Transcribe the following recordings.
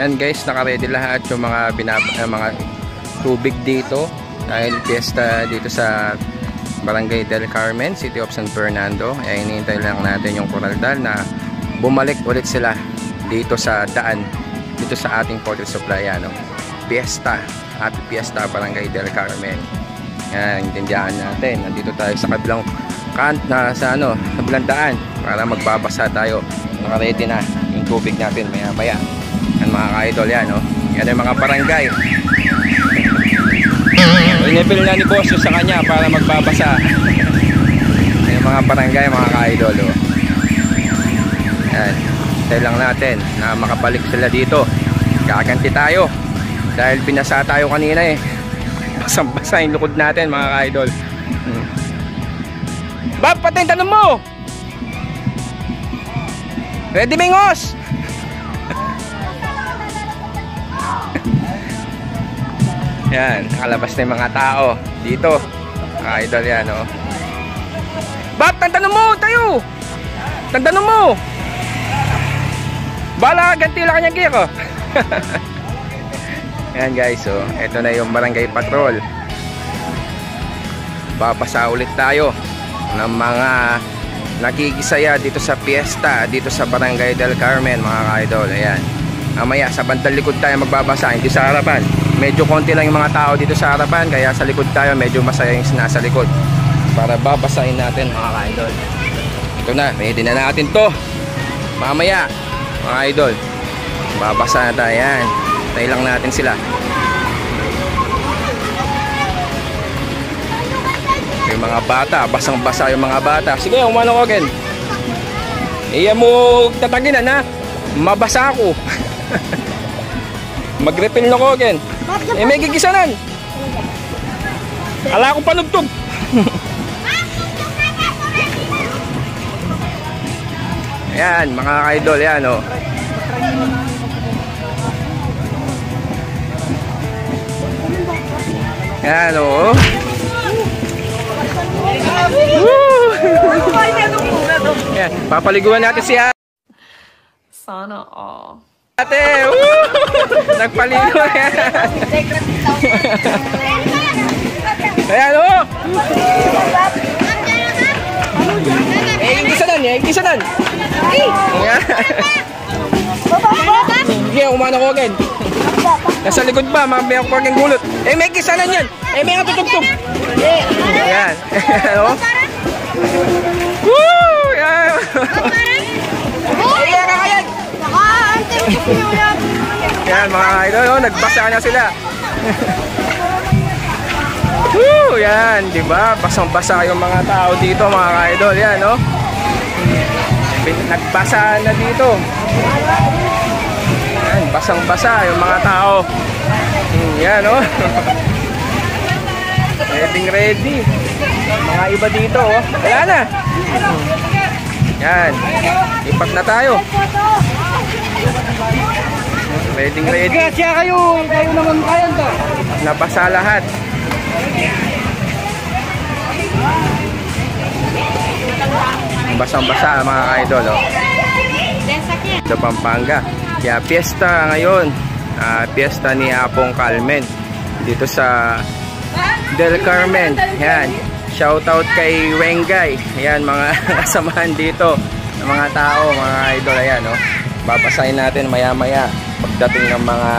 Yan guys, naka-ready lahat yung mga mga tubig dito dahil fiesta dito sa Barangay del Carmen, City of San Fernando. Ay hinihintay lang natin yung Coraldal na bumalik ulit sila dito sa daan, dito sa ating water supply. Ano? Fiesta, happy fiesta Barangay del Carmen. Yan, intindihan natin. Nandito tayo sa kabilang sa kabilang daan para magbabasa tayo. Naka-ready na yung tubig natin maya-maya. Yan mga ka-idol, yan, no? Yan yung mga barangay. Inipil na ni boss sa kanya para magbabasa. Yan yung mga barangay, mga ka-idol, oh. Yan, hintay lang natin na makabalik sila dito. Kaganti tayo dahil binasa tayo kanina eh. Basang-basa yung lukod natin, mga ka-idol. Bab, patay tanong mo! Ready, Mingos? Yan, nakalabas na yung mga tao dito. Idol yan, oh. Bab, tantanong mo, tayo! Tantanong mo! Bala, ganti lang kanyang gear, oh. Yan guys, oh. Ito na yung barangay patrol. Babasa ulit tayo ng mga nakikisaya dito sa fiesta, dito sa Barangay del Carmen, mga ka-idol. Ayan. Mamaya sa bandang likod tayo magbabasa, hindi sa harapan. Medyo konti lang yung mga tao dito sa harapan, kaya sa likod tayo medyo masaya yung nasa likod para babasahin natin, mga ka-idol. Ito na, ready na natin to. Mamaya, mga idol, babasa na tayo. Yan, tayo lang natin sila. Yung mga bata, basang-basa yung mga bata. Sige, umano ko again. Iya mo tataginan, ha? Mabasa ako. Mag-refill na ko again. Eh, may gigisanan. Ala akong panugtog. Ayan, mga idol, yan, oh. Yan, oh. Yan, papaliguan natin siya. Sana all. Ate, nagpaligo yan. Ayan, oh. Eh, ikisanan. Sige, umano ko again. Nasa likod ba, mamaya ko paging gulot. Eh, may kisanan yan. Eh, may natutugtog. Ayan. Ano? Woo! Ayan. Ayan, kakayan. Ayan, mga idol, oh, nagbasa na sila. Woo! Ayan, diba? Basang-basa yung mga tao dito, mga idol. Ayan, oh. Nagbasa na dito. Ayan, basang-basa yung mga tao. Ayan, oh. Ready. Mga iba dito, oh. Wala na. Yan. Ipat na tayo. Ready. Gracias kayo naman kayo to. Nabasa lahat. Basang-basa mga idol, oh. Sa Pampanga. Kaya fiesta ngayon. Fiesta ni Apong Carmen dito sa Del Carmen. Yan. Shoutout kay Wengay. Ayan, mga kasamahan dito ng mga tao, mga idol. Ayan, oh. Babasahin natin maya-maya pagdating ng mga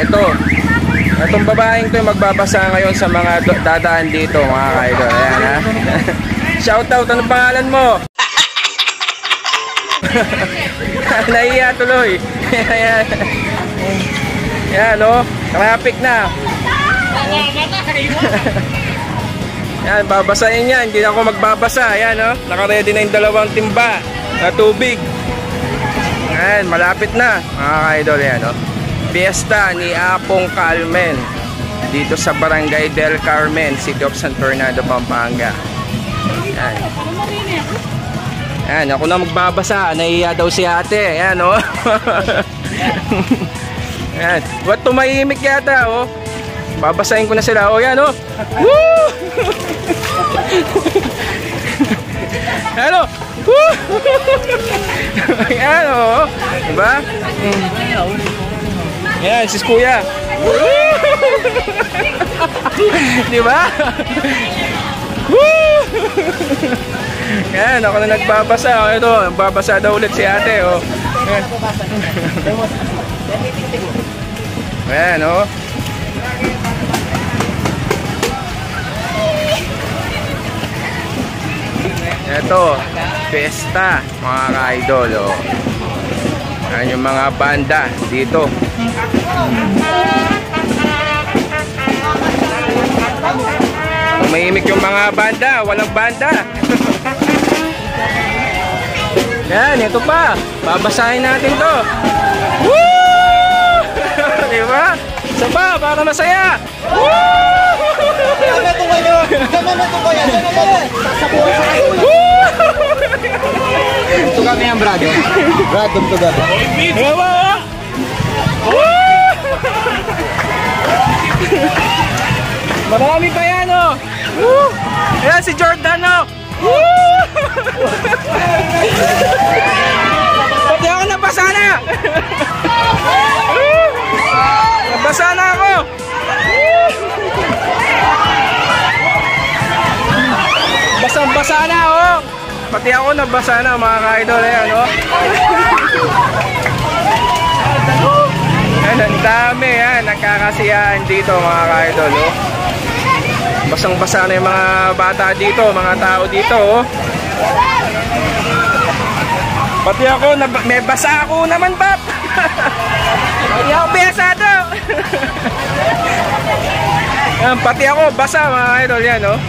itong babaeng to yung magbabasa ngayon sa mga dadaan dito, mga idol. Ayan, ha. Shoutout, ano pangalan mo? Nahiya tuloy. Ayan. Ayan, oh. Traffic na. Yan, babasahin yan. Hindi na ako magbabasa. Yan, oh. Naka-ready na yung 2 timba na tubig. Yan, malapit na, mga ka-idol. Yan, oh. Fiesta ni Apong Carmen dito sa Barangay del Carmen, City of San Fernando, Pampanga. Yan. Yan, ako na magbabasa. Nahiya daw si ate. Yan, oh. Yan. What, tumahimik yata, oh. Babasahin ko na sila. Oh, yan, oh. Woo! Ano? Woo! Yan, oh. Diba? Yan, sis kuya. Di ba? Yan, ako na nagbabasa. Ito, nagbabasa daw ulit si ate. Oh. Yan, oh. Ito, fiesta, mga ka-idol. Oh. Yan yung mga banda dito. Umihimik yung mga banda, walang banda. Yan, ito pa. Babasahin natin to. Woo! Diba? Isa pa, para masaya. Woo! Kama ito kayo! Kama na ito kayo! Ito kami ang brado. Brado ito gado. Diba? Marami pa yan, oh. Woo! Ayan si Jordan, oh. Woo! Pati ako nabasa na. Nabasa na ako. Basang-basa na, oh. Pati ako nabasa na, mga ka-idol. Ayan, oh. Ayan, ang dami, yan. Nagkakasiyahan dito, mga ka-idol, oh. Basang-basa na yung mga bata dito, mga tao dito, oh. Pati ako, may basa ako naman, pap. Pati ako pesado. Yan, pati ako, basa, mga idol, yan, oh.